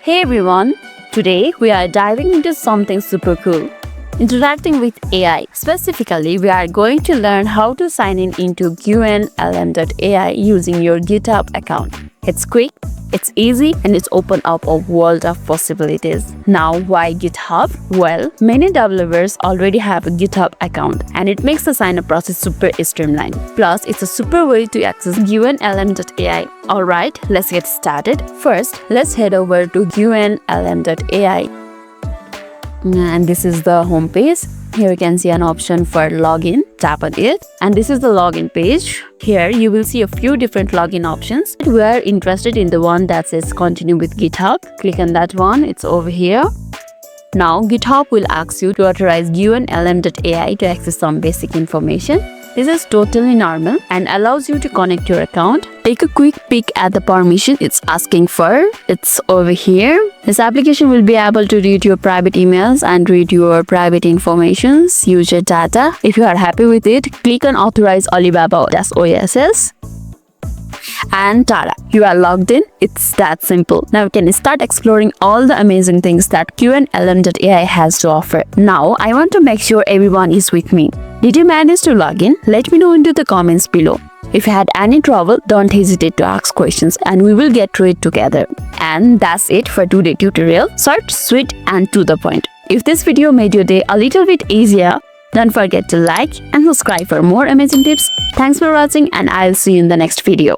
Hey everyone, today we are diving into something super cool, interacting with AI. Specifically, we are going to learn how to sign in into Qwenlm Ai using your GitHub account. It's quick, it's easy, and it's opened up a world of possibilities. Now, why GitHub? Well, many developers already have a GitHub account, and it makes the sign-up process super streamlined. Plus, it's a super way to access Qwenlm Ai. Alright, let's get started. First, let's head over to Qwenlm Ai. And this is the home page. Here you can see an option for login. Tap on it, and this is the login page. Here you will see a few different login options. We are interested in the one that says continue with GitHub. Click on that one, it's over here. Now GitHub will ask you to authorize Qwenlm Ai to access some basic information. This is totally normal and allows you to connect your account. Take a quick peek at the permission it's asking for. It's over here. This application will be able to read your private emails and read your private informations, user data. If you are happy with it, click on authorize Alibaba-OSS. And tada, you are logged in. It's that simple. Now you can start exploring all the amazing things that Qwenlm Ai has to offer. Now I want to make sure everyone is with me. Did you manage to log in? Let me know into the comments below. If you had any trouble, don't hesitate to ask questions and we will get through it together. And that's it for today's tutorial. Short, sweet, and to the point. If this video made your day a little bit easier, don't forget to like and subscribe for more amazing tips. Thanks for watching, and I'll see you in the next video.